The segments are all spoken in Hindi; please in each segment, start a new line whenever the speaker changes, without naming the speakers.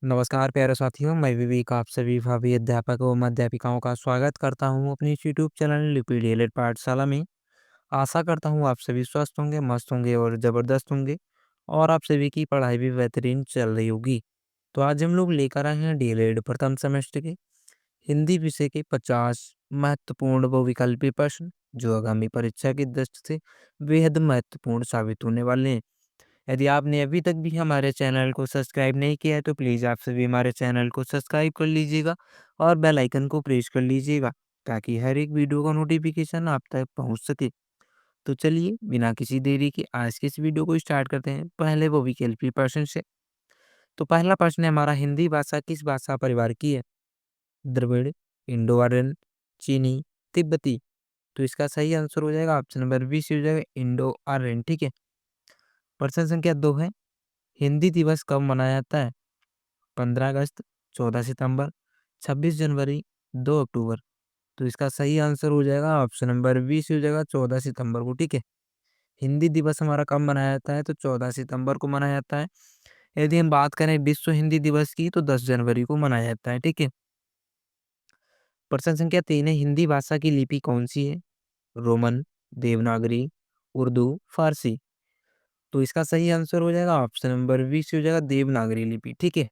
नमस्कार प्यारे साथियों, मैं विवेक आप सभी भावी अध्यापक एवं अध्यापिकाओं का स्वागत करता हूं अपनी इस यूट्यूब चैनल लिपि डीएलएड पाठशाला में। आशा करता हूं आप सभी स्वस्थ होंगे, मस्त होंगे और ज़बरदस्त होंगे और आप सभी की पढ़ाई भी बेहतरीन चल रही होगी। तो आज हम लोग लेकर आए हैं डीएलएड प्रथम सेमेस्टर के हिंदी विषय के 50 महत्वपूर्ण बहुविकल्पी प्रश्न, जो आगामी परीक्षा की दृष्टि से बेहद महत्वपूर्ण साबित होने वाले हैं। यदि आपने अभी तक भी हमारे चैनल को सब्सक्राइब नहीं किया है तो प्लीज़ आप सभी हमारे चैनल को सब्सक्राइब कर लीजिएगा और बेल आइकन को प्रेस कर लीजिएगा ताकि हर एक वीडियो का नोटिफिकेशन आप तक पहुंच सके। तो चलिए बिना किसी देरी के आज के इस वीडियो को स्टार्ट करते हैं पहले वो विकल्पी प्रश्न से। तो पहला प्रश्न है हमारा, हिंदी भाषा किस भाषा परिवार की है? द्रविड़, इंडो आर्यन, चीनी, तिब्बती। तो इसका सही आंसर हो जाएगा ऑप्शन नंबर बी से हो जाएगा इंडो आर्यन। ठीक है। प्रश्न संख्या 2 है, हिंदी दिवस कब मनाया जाता है? 15 अगस्त, 14 सितंबर, 26 जनवरी, 2 अक्टूबर। तो इसका सही आंसर हो जाएगा ऑप्शन नंबर बी से हो जाएगा 14 सितंबर को। ठीक है। हिंदी दिवस हमारा कब मनाया जाता है? तो 14 सितंबर को मनाया जाता है। यदि हम बात करें विश्व हिंदी दिवस की तो 10 जनवरी को मनाया जाता है। ठीक है। प्रश्न संख्या 3 है, हिंदी भाषा की लिपि कौन सी है? रोमन, देवनागरी, उर्दू, फारसी। तो इसका सही आंसर हो जाएगा ऑप्शन नंबर बी से हो जाएगा देवनागरी लिपि। ठीक है।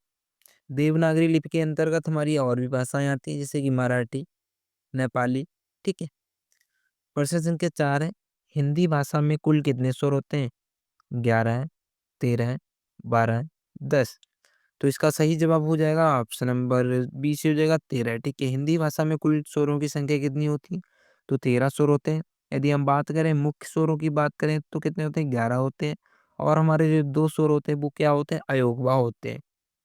देवनागरी लिपि के अंतर्गत हमारी और भी भाषाएं आती हैं जैसे कि मराठी, नेपाली। ठीक है। प्रश्न संख्या 4 है, हिंदी भाषा में कुल कितने स्वर होते हैं? 11 है, 13 है, 12 है, 10। तो इसका सही जवाब हो जाएगा ऑप्शन नंबर बी से हो जाएगा 13। ठीक है। हिंदी भाषा में कुल स्वरों की संख्या कितनी होती है? तो 13 स्वर होते हैं। यदि हम बात करें मुख्य स्वरों की बात करें तो कितने होते हैं? 11 होते हैं। और हमारे जो दो स्वर होते हैं वो क्या होते हैं? अयोगवा होते हैं।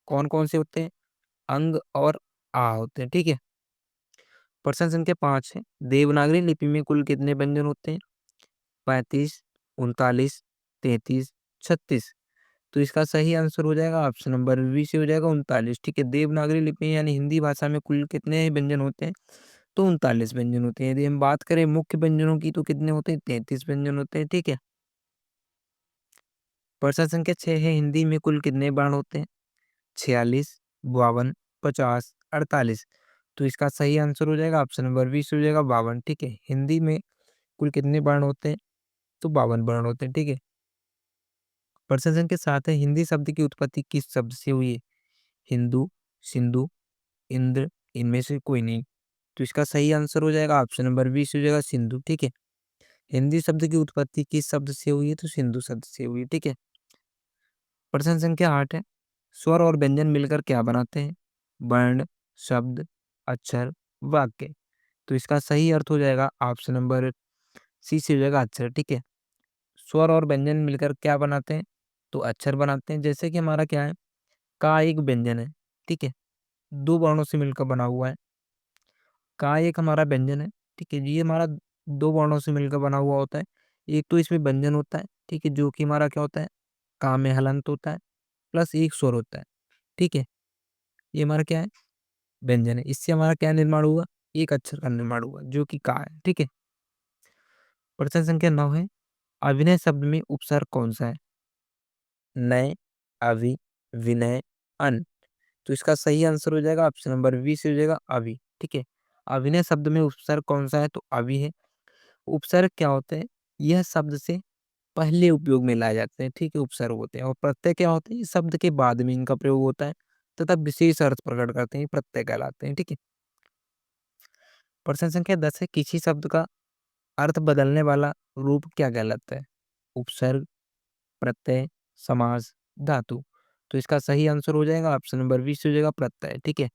कौन कौन से होते हैं? अंग और आ होते हैं। ठीक है। प्रश्न संख्या 5 है, देवनागरी लिपि में कुल कितने व्यंजन होते हैं? 35, 39, 33, 36। तो इसका सही आंसर हो जाएगा ऑप्शन नंबर बी से हो जाएगा 39। ठीक है। देवनागरी लिपि यानी हिंदी भाषा में कुल कितने व्यंजन होते हैं? तो 39 व्यंजन होते हैं। यदि हम बात करें मुख्य व्यंजनों की तो कितने होते हैं? 33 व्यंजन होते हैं। ठीक है। प्रश्न संख्या 6 है, हिंदी में कुल कितने वर्ण होते हैं? 46, 52, 50, 48। तो इसका सही आंसर हो जाएगा ऑप्शन नंबर बी से हो जाएगा 52। ठीक है। हिंदी में कुल कितने वर्ण होते हैं? तो 52 वर्ण होते हैं। ठीक है। प्रश्न संख्या 7 है, हिंदी शब्द की उत्पत्ति किस शब्द से हुई है? हिंदू, सिंधु, इंद्र, इनमें से कोई नहीं। तो इसका सही आंसर हो जाएगा ऑप्शन नंबर बी से हो जाएगा सिंधु। ठीक है। हिंदी शब्द की उत्पत्ति किस शब्द से हुई है? तो सिंधु शब्द से हुई है। ठीक है। प्रश्न संख्या 8 है, स्वर और व्यंजन मिलकर क्या बनाते हैं? वर्ण, शब्द, अक्षर, वाक्य। तो इसका सही अर्थ हो जाएगा ऑप्शन नंबर सी से हो जाएगा अक्षर। ठीक है। स्वर और व्यंजन मिलकर क्या बनाते हैं? तो अक्षर बनाते हैं। जैसे कि हमारा क्या है, का एक व्यंजन है। ठीक है। दो वर्णों से मिलकर बना हुआ है। का एक हमारा व्यंजन है। ठीक है। ये हमारा दो वर्णों से मिलकर बना हुआ होता है। एक तो इसमें व्यंजन होता है। ठीक है। जो कि हमारा क्या होता है, का में हलंत होता है प्लस एक स्वर होता है। ठीक है। ये हमारा क्या है, व्यंजन है। इससे हमारा क्या निर्माण हुआ, एक अक्षर का निर्माण हुआ जो कि का है। ठीक है। प्रश्न संख्या 9 है, अभिनय शब्द में उपसर्ग कौन सा है? नय, अवि, विनय, अन। तो इसका सही आंसर हो जाएगा ऑप्शन नंबर बी से हो जाएगा अवि। ठीक है। अभिनय शब्द में उपसर्ग कौन सा है? तो अवि है। उपसर्ग क्या होते हैं? यह शब्द से पहले उपयोग में लाए जाते हैं। ठीक है। उपसर्ग होते हैं। और प्रत्यय क्या होते हैं? इस शब्द के बाद में इनका प्रयोग होता है तथा विशेष अर्थ प्रकट करते हैं। ये प्रत्यय कहलाते हैं। ठीक है। प्रश्न संख्या 10 है, किसी शब्द का अर्थ बदलने वाला रूप क्या कहलाता है? उपसर्ग, प्रत्यय, समास, धातु। तो इसका सही आंसर हो जाएगा ऑप्शन नंबर बी से हो जाएगा प्रत्यय। ठीक है।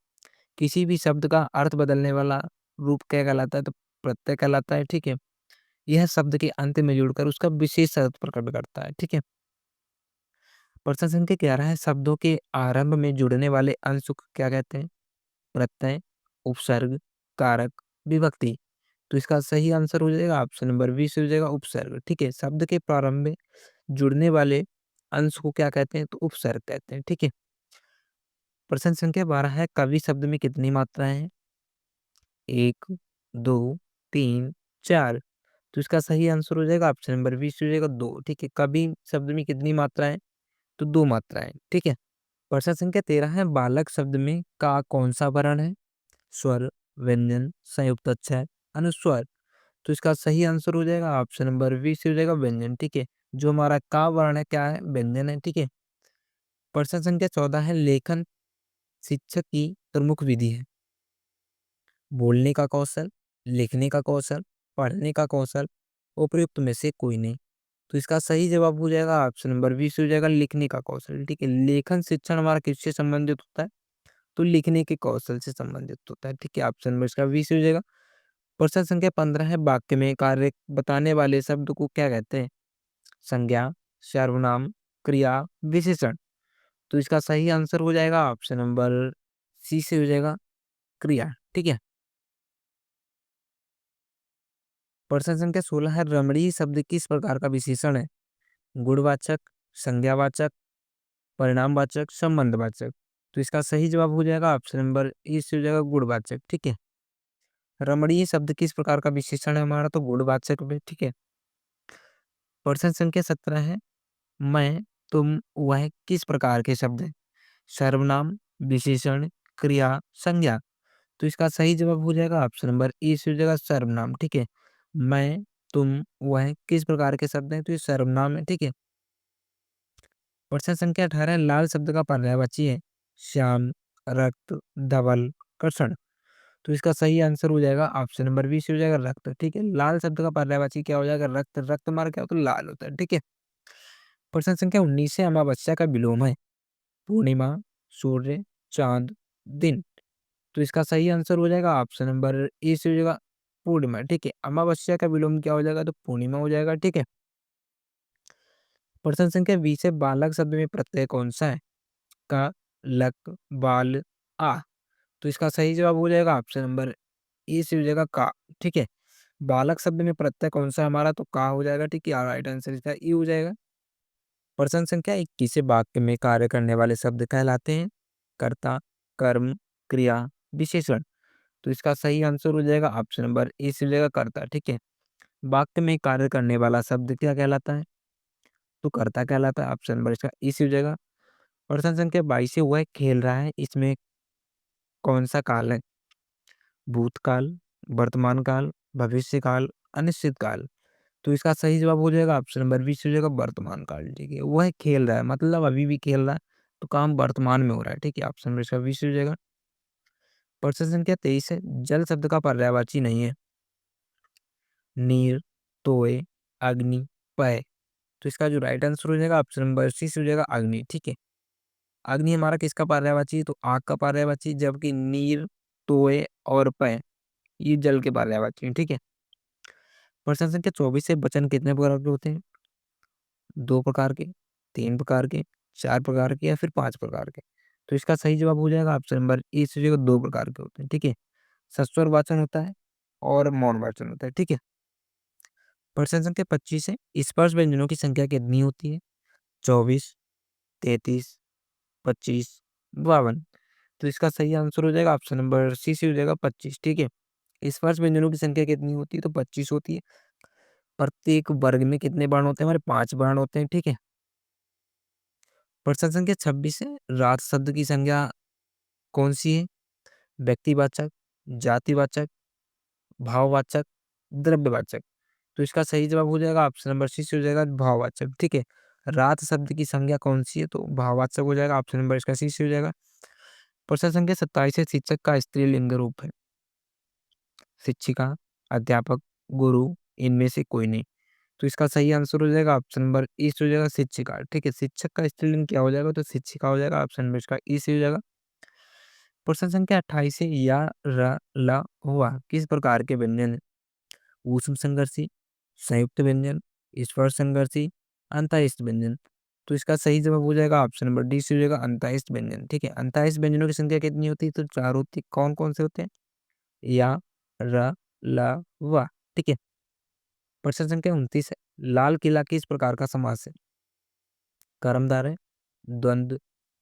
किसी भी शब्द का अर्थ बदलने वाला रूप क्या कहलाता है? तो प्रत्यय कहलाता है। ठीक है। यह शब्द के अंत में जुड़कर उसका विशेष अर्थ प्रकट करता है। ठीक है। प्रश्न संख्या 11 है, शब्दों के आरंभ में जुड़ने वाले अंश को क्या कहते हैं? प्रत्यय, उपसर्ग, कारक, विभक्ति। तो इसका सही आंसर हो जाएगा ऑप्शन नंबर बी से हो जाएगा उपसर्ग। ठीक है। शब्द के प्रारंभ में जुड़ने वाले अंश को क्या कहते हैं? तो उपसर्ग कहते हैं। ठीक है। प्रश्न संख्या 12 है, कवि शब्द में कितनी मात्राएं हैं? 1, 2, 3, 4। तो इसका सही आंसर हो जाएगा ऑप्शन नंबर बी से हो जाएगा 2। ठीक है। कवि शब्द में कितनी मात्राएं? तो 2 मात्राएं। ठीक है। प्रश्न संख्या 13 है, बालक शब्द में का कौन सा वर्ण है? स्वर, व्यंजन, संयुक्त अक्षर, अनुस्वर। तो इसका सही आंसर हो जाएगा ऑप्शन नंबर बी से हो जाएगा व्यंजन। ठीक है, जो हमारा का वर्ण है क्या है? व्यंजन है। ठीक है, प्रश्न संख्या 14 है, लेखन शिक्षक की प्रमुख विधि है। बोलने का कौशल, लिखने का कौशल, पढ़ने का कौशल, उपयुक्त में से कोई नहीं। तो इसका सही जवाब हो जाएगा ऑप्शन नंबर बी से हो जाएगा लिखने का कौशल। ठीक है, लेखन शिक्षण हमारा किससे संबंधित होता है? तो लिखने के कौशल से संबंधित होता है। ठीक है, ऑप्शन नंबर इसका बी से हो जाएगा। प्रश्न संख्या 15 है, वाक्य में कार्य बताने वाले शब्द को क्या कहते हैं? संज्ञा, सर्वनाम, क्रिया, विशेषण। तो इसका सही आंसर हो जाएगा ऑप्शन नंबर सी से हो जाएगा क्रिया। ठीक है, प्रश्न संख्या 16 है, रमणीय शब्द किस प्रकार का विशेषण है? गुणवाचक, संज्ञावाचक, परिणामवाचक, संबंधवाचक। तो इसका सही जवाब हो जाएगा ऑप्शन नंबर ए से हो जाएगा गुणवाचक। ठीक है, रमणीय शब्द किस प्रकार का विशेषण है हमारा? तो गुणवाचक में। ठीक है, प्रश्न संख्या 17 है, मैं, तुम, वह किस प्रकार के शब्द हैं? सर्वनाम, विशेषण, क्रिया, संज्ञा। तो इसका सही जवाब हो जाएगा ऑप्शन नंबर ए से हो जाएगा सर्वनाम। ठीक है, मैं, तुम, वह किस प्रकार के शब्द हैं? तो ये सर्वनाम है। ठीक है, प्रश्न संख्या 18 है, लाल शब्द का पर्यायवाची है श्याम, रक्त, धवल, कृष्ण। तो इसका सही आंसर हो जाएगा ऑप्शन नंबर बी से हो जाएगा रक्त। ठीक है, लाल शब्द का पर्यायवाची क्या हो जाएगा? रक्त। रक्त हमारा क्या होता है? लाल होता है। ठीक है, प्रश्न संख्या 19 है, अमावस्या का विलोम है पूर्णिमा, सूर्य, चांद, दिन। तो इसका सही आंसर हो जाएगा ऑप्शन नंबर ए से हो जाएगा पूर्णिमा। ठीक है, अमावस्या का विलोम क्या हो जाएगा? तो पूर्णिमा हो जाएगा। ठीक है, प्रश्न संख्या 20 है, बालक शब्द में प्रत्यय कौन सा है? का, लक, बाल, आ। तो इसका सही जवाब हो जाएगा ऑप्शन नंबर ए से हो जाएगा का। ठीक है, बालक शब्द में प्रत्यय कौन सा है हमारा? तो का हो जाएगा। ठीक है, राइट आंसर इसका ई हो जाएगा। प्रश्न संख्या 21 से वाक्य में कार्य करने वाले शब्द कहलाते हैं कर्ता, कर्म, क्रिया, विशेषण। तो इसका सही आंसर हो जाएगा ऑप्शन नंबर ए से हो जाएगा कर्ता। ठीक है, वाक्य में कार्य करने वाला शब्द क्या कहलाता है? तो कर्ता कहलाता है। ऑप्शन नंबर इसका ई से हो जाएगा। प्रश्न संख्या 22 से वह खेल रहा है, इसमें कौन सा काल है? भूतकाल, वर्तमान काल, भविष्य काल, अनिश्चित काल। तो इसका सही जवाब हो जाएगा ऑप्शन नंबर बी से हो जाएगा वर्तमान काल। ठीक है, वह खेल रहा है मतलब अभी भी खेल रहा है, तो काम वर्तमान में हो रहा है। ठीक है, ऑप्शन नंबर इसका बी से हो जाएगा। प्रश्न संख्या 23 है, जल शब्द का पर्यायवाची नहीं है नीर, तोय, अग्नि, पय। तो इसका जो राइट आंसर हो जाएगा ऑप्शन नंबर सी से हो जाएगा अग्नि। ठीक है, अग्नि हमारा किसका पर्यायवाची है? तो आग का पर्यायवाची, जबकि नीर, तोय और पय ये जल के पर्यायवाची हैं। ठीक है, प्रश्न संख्या 24 से वचन कितने प्रकार के होते हैं? 2 प्रकार के, 3 प्रकार के, 4 प्रकार के या फिर 5 प्रकार के। तो इसका सही जवाब हो जाएगा ऑप्शन नंबर ए से हो जाएगा 2 प्रकार के होते हैं। ठीक है, सस्वर वाचन होता है और मौन वाचन होता है। ठीक है, प्रश्न संख्या 25 है, स्पर्श व्यंजनों की संख्या कितनी होती है? 24, 33, 25, 52। तो इसका सही आंसर हो जाएगा ऑप्शन नंबर सी से हो जाएगा 25। ठीक है, स्पर्श व्यंजनों की संख्या कितनी होती है? तो 25 होती है। प्रत्येक वर्ग में कितने वर्ण होते हैं? हमारे 5 वर्ण होते हैं। ठीक है, प्रश्न संख्या 26 है, रात शब्द की संज्ञा कौन सी है? व्यक्तिवाचक, जातिवाचक, भाववाचक, द्रव्यवाचक। तो इसका सही जवाब हो जाएगा ऑप्शन नंबर सी से हो जाएगा भाववाचक। ठीक है, रात शब्द की संज्ञा कौन सी है? तो भाववाचक हो जाएगा। ऑप्शन नंबर इसका सी से हो जाएगा। प्रश्न संख्या 27 है, शिक्षक का स्त्रीलिंग रूप है शिक्षिका, अध्यापक, गुरु, इनमें से कोई नहीं। तो इसका सही आंसर हो जाएगा ऑप्शन नंबर ई से हो जाएगा शिक्षिका। ठीक है, शिक्षक का स्त्रीलिंग क्या हो जाएगा? तो शिक्षिका हो जाएगा। ऑप्शन नंबर इसका ई से हो जाएगा। प्रश्न संख्या 28 है, या, र, ल, हुआ किस प्रकार के व्यंजन है? ऊष्म संघर्षी, संयुक्त व्यंजन, स्पर्श संघर्षी, अंतःस्थ व्यंजन। तो इसका सही जवाब हो जाएगा ऑप्शन नंबर डी से हो जाएगा अंतःस्थ व्यंजन। ठीक है, अंतःस्थ व्यंजनों की संख्या कितनी होती है? तो 4 होती है। कौन कौन से होते हैं? या, र, ल, व। ठीक है, प्रश्न संख्या 29 है, लाल किला किस प्रकार का समास है? कर्मधारय है, द्वंद्व,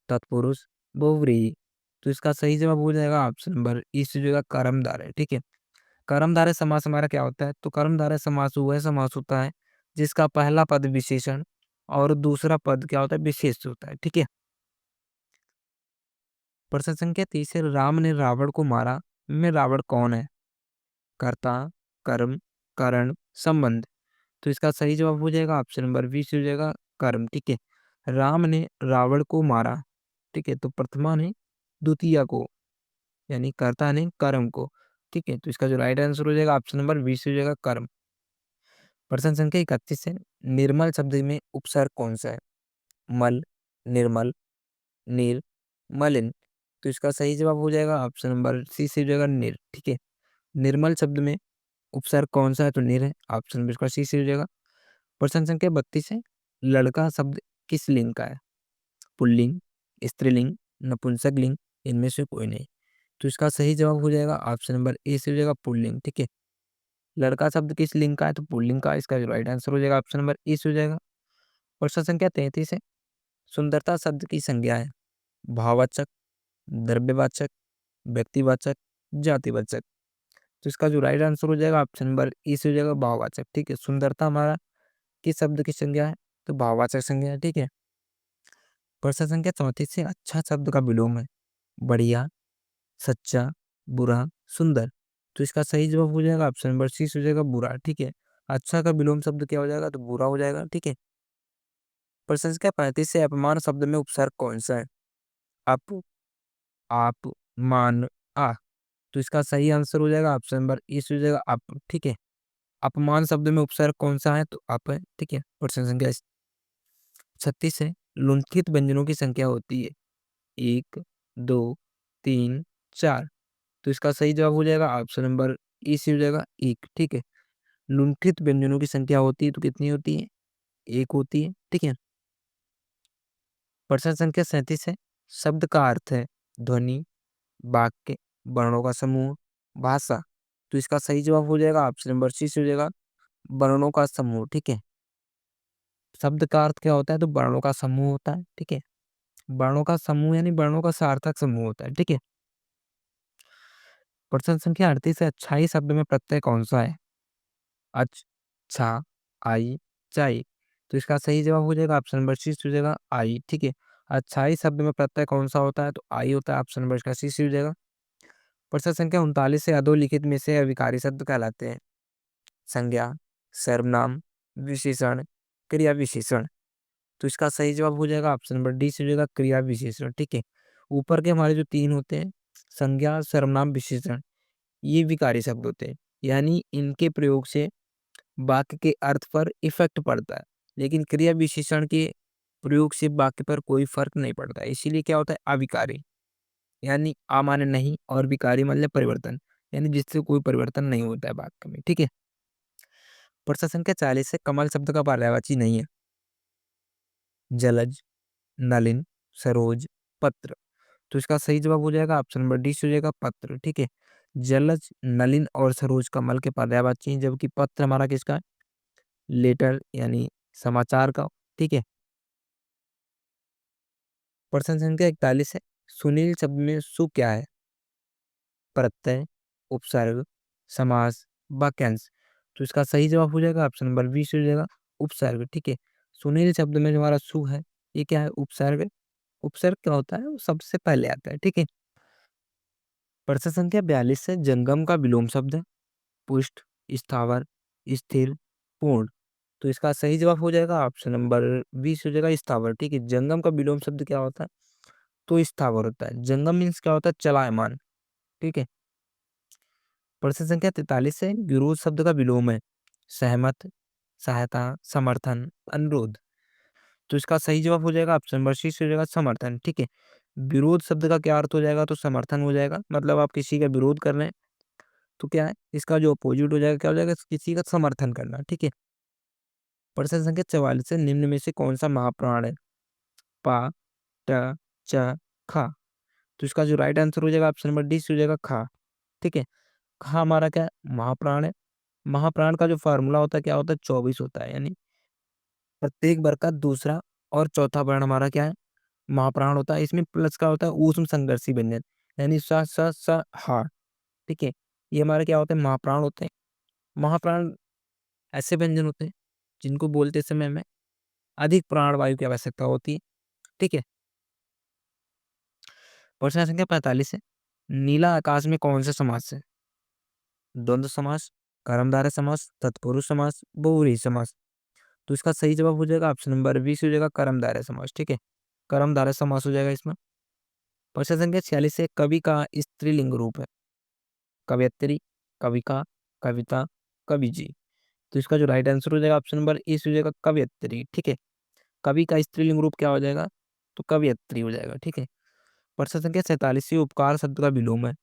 तत्पुरुष, बहुव्रीहि। तो इसका सही जवाब हो जाएगा ऑप्शन नंबर ई से जो है कर्मधारय। ठीक है, कर्मधारय समास हमारा क्या होता है? तो कर्मधारय समास वह समास होता है जिसका पहला पद विशेषण और दूसरा पद क्या होता है? विशेष होता है। ठीक है, प्रश्न संख्या 30 है, राम ने रावण को मारा में रावण कौन है? कर्ता, कर्म, कारण, संबंध। तो इसका सही जवाब हो जाएगा ऑप्शन नंबर 20 हो जाएगा कर्म। ठीक है, राम ने रावण को मारा। ठीक है, तो प्रथमा ने द्वितीय को, यानी कर्ता ने कर्म को। ठीक है, तो इसका जो राइट आंसर हो जाएगा ऑप्शन नंबर 20 हो जाएगा कर्म। प्रश्न संख्या 31 है, निर्मल शब्द में उपसर्ग कौन सा है? मल, निर्मल, नीर, मलिन। तो इसका सही जवाब हो जाएगा ऑप्शन नंबर सी से हो जाएगा निर। ठीक है, निर्मल शब्द में उपसर्ग कौन सा है? तो निर है, ऑप्शन नंबर इसका सी से हो जाएगा। प्रश्न संख्या 32 है, लड़का शब्द किस लिंग का है? पुल्लिंग, स्त्रीलिंग, नपुंसकलिंग, इनमें से कोई नहीं। तो इसका सही जवाब हो जाएगा ऑप्शन नंबर ए से हो जाएगा पुल्लिंग। ठीक है, लड़का शब्द किस लिंग का है? तो पुल्लिंग का। इसका जो राइट आंसर हो जाएगा ऑप्शन नंबर ए से हो जाएगा। प्रश्न संख्या 33 है, सुंदरता शब्द की संज्ञा है? भाववाचक, द्रव्यवाचक, व्यक्तिवाचक, जातिवाचक। तो इसका जो राइट आंसर हो जाएगा ऑप्शन नंबर ई से हो जाएगा भाववाचक। ठीक है, सुंदरता हमारा किस शब्द की संज्ञा है? तो भाववाचक संज्ञा है। ठीक है, प्रश्न संख्या 34 से, अच्छा शब्द का विलोम है? बढ़िया, सच्चा, बुरा, सुंदर। तो इसका सही जवाब हो जाएगा ऑप्शन नंबर सी हो जाएगा बुरा। ठीक है, अच्छा का विलोम शब्द क्या हो जाएगा? तो बुरा हो जाएगा। ठीक है, प्रश्न संख्या 35 से, अपमान शब्द में उपसर्ग कौन सा है? अप, आप, मान, आ। तो इसका सही आंसर हो जाएगा ऑप्शन नंबर ई हो जाएगा अप। ठीक है, अपमान शब्द में उपसर्ग कौन सा है? तो अप है। ठीक है, प्रश्न संख्या 36 है, लुंठित व्यंजनों की संख्या होती है? 1, 2, 3, 4। तो इसका सही जवाब हो जाएगा ऑप्शन नंबर ई से हो जाएगा 1। ठीक है, लुंठित व्यंजनों की संख्या होती है तो कितनी होती है? 1 होती है। ठीक है, प्रश्न संख्या 37 है, शब्द का अर्थ है ध्वनि, वाक्य, वर्णों का समूह, भाषा। तो इसका सही जवाब हो जाएगा ऑप्शन नंबर सी से हो जाएगा वर्णों का समूह। ठीक है, शब्द का अर्थ क्या होता है? तो वर्णों का समूह होता है। ठीक है, वर्णों का समूह यानी वर्णों का सार्थक समूह होता है। ठीक है, प्रश्न संख्या 38 है, अच्छाई शब्द में प्रत्यय कौन सा है? अच, छा, आई, चाई। तो इसका सही जवाब हो जाएगा ऑप्शन नंबर सी हो जाएगा आई। ठीक है, अच्छाई शब्द में प्रत्यय कौन सा होता है? तो आई होता है, ऑप्शन नंबर इसका सी हो जाएगा। प्रश्न संख्या 39 से, अधोलिखित में से अविकारी शब्द कहलाते हैं? संज्ञा, सर्वनाम, विशेषण, क्रिया विशेषण। तो इसका सही जवाब हो जाएगा ऑप्शन नंबर डी से हो जाएगा क्रिया विशेषण। ठीक है, ऊपर के हमारे जो 3 होते हैं, संज्ञा, सर्वनाम, विशेषण, ये विकारी शब्द होते हैं, यानी इनके प्रयोग से वाक्य के अर्थ पर इफेक्ट पड़ता है, लेकिन क्रिया विशेषण के प्रयोग से वाक्य पर कोई फर्क नहीं पड़ता है। इसीलिए क्या होता है? अविकारी, यानी आ माने नहीं और विकारी मतलब परिवर्तन, यानी जिससे कोई परिवर्तन नहीं होता है वाक्य में। ठीक है, प्रश्न संख्या 40 है, कमल शब्द का पर्यायवाची नहीं है? जलज, नलिन, सरोज, पत्र। तो इसका सही जवाब हो जाएगा ऑप्शन नंबर डी हो जाएगा पत्र। ठीक है, जलज, नलिन और सरोज कमल के पर्यायवाची हैं, जबकि पत्र हमारा किसका है? लेटर यानी समाचार का। ठीक है, प्रश्न संख्या 41 है, सुनील शब्द में सु क्या है? प्रत्यय, उपसर्ग, समास, वाक्यांश। तो इसका सही जवाब हो जाएगा ऑप्शन नंबर बी हो जाएगा उपसर्ग। ठीक है, सुनील शब्द में जो हमारा सु है, ये क्या है? उपसर्ग है। उपसर्ग क्या होता है? वो सबसे पहले आता है। ठीक है, प्रश्न संख्या 42 है, जंगम का विलोम शब्द है? पुष्ट, स्थावर, स्थिर, पूर्ण। तो इसका सही जवाब हो जाएगा ऑप्शन नंबर 20 हो जाएगा स्थावर। ठीक है, जंगम का विलोम शब्द क्या होता है? तो स्थावर होता है। जंगम मीन्स क्या होता है? चलायमान। ठीक है, प्रश्न संख्या 43 है, विरोध शब्द का विलोम है? सहमत, सहायता, समर्थन, अनुरोध। तो इसका सही जवाब हो जाएगा ऑप्शन नंबर सी हो जाएगा समर्थन। ठीक है, विरोध शब्द का क्या अर्थ हो जाएगा? तो समर्थन हो जाएगा, मतलब आप किसी का विरोध कर रहे हैं तो क्या है? इसका जो अपोजिट हो जाएगा क्या हो जाएगा? किसी का समर्थन करना। ठीक है, प्रश्न संख्या 44 है, निम्न में से कौन सा महाप्राण है? पा, ट, च, खा। तो इसका जो राइट आंसर हो जाएगा ऑप्शन नंबर डी हो जाएगा खा। ठीक है, खा हमारा क्या है? महाप्राण है। महाप्राण का जो फार्मूला होता है क्या होता है? 24 होता है, यानी प्रत्येक वर्ग का दूसरा और चौथा वर्ण हमारा क्या है? महाप्राण होता है। इसमें प्लस का होता है ऊष्म संघर्षी व्यंजन, यानी स स स हा। ठीक है, ये हमारे क्या होते हैं? महाप्राण होते हैं। महाप्राण ऐसे व्यंजन होते हैं जिनको बोलते समय में अधिक प्राणवायु की आवश्यकता होती है। ठीक है, प्रश्न संख्या 45 है, नीला आकाश में कौन सा समास है? द्वंद्व समास, कर्मधारय समास, तत्पुरुष समास, बहुव्रीहि समास। तो इसका सही जवाब हो जाएगा ऑप्शन नंबर 20 हो जाएगा कर्मधारय समास, ठीक है। कर्मधारय समास हो जाएगा इसमें। प्रश्न संख्या 46 है, कवि का स्त्रीलिंग रूप है? कवयत्री, कविका, कविता, कवि जी। तो इसका जो राइट आंसर हो जाएगा ऑप्शन नंबर ए हो जाएगा कवयत्री, ठीक है। कवि का स्त्रीलिंग रूप क्या हो जाएगा? तो कवयत्री हो जाएगा, ठीक है। प्रश्न संख्या 47, उपकार शब्द का विलोम है?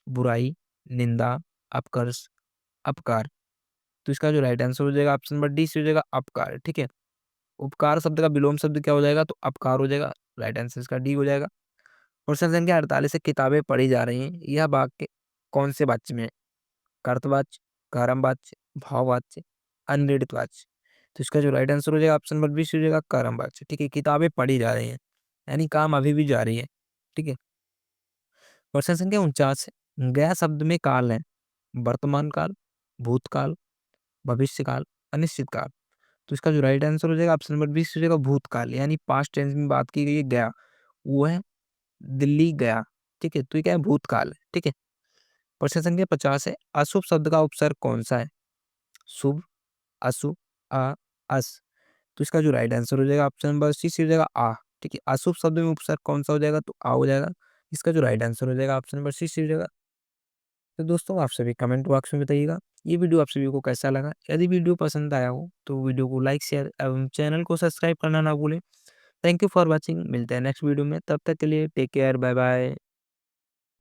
बुराई, निंदा, अपकर्ष, अपकार। तो इसका जो राइट आंसर हो जाएगा ऑप्शन नंबर डी हो जाएगा अपकार, ठीक है। उपकार शब्द का विलोम शब्द क्या हो जाएगा? तो अपकार हो जाएगा। राइट आंसर इसका डी हो जाएगा। क्वेश्चन संख्या 48 है, किताबें पढ़ी जा रही हैं, यह वाक्य कौन से वाच्य में है? कर्तवाच्य, कारमवाच्य, भाववाच्य, अनिर्णित वाच्य। तो इसका जो राइट आंसर हो जाएगा ऑप्शन नंबर 20 हो जाएगा कारमवाच्य, ठीक है। किताबें पढ़ी जा रही हैं यानी काम अभी भी जारी है, ठीक है। क्वेश्चन संख्या 49 है, गया शब्द में काल है? वर्तमान काल, भूतकाल, भविष्यकाल, अनिश्चित काल। तो इसका जो राइट आंसर हो जाएगा ऑप्शन नंबर 20 हो जाएगा भूतकाल, यानी पास्ट टेंस में बात की गई है गया, वो है दिल्ली गया, ठीक है। तो ये क्या है? भूतकाल है, ठीक है। प्रश्न संख्या 50 है, अशुभ शब्द का उपसर्ग कौन सा है? शुभ, अशुभ, अस। तो इसका जो राइट आंसर हो जाएगा ऑप्शन नंबर सी हो जाएगा ठीक है। अशुभ शब्द में उपसर्ग कौन सा हो जाएगा? तो हो जाएगा। इसका जो राइट आंसर हो जाएगा ऑप्शन नंबर सी हो जाएगा। तो दोस्तों आप सभी कमेंट बॉक्स में बताइएगा ये वीडियो आप सभी को कैसा लगा। यदि वीडियो पसंद आया हो तो वीडियो को लाइक शेयर एवं चैनल को सब्सक्राइब करना ना भूलें। Thank you for watching. मिलते हैं नेक्स्ट वीडियो में, तब तक के लिए टेक केयर, बाय बाय।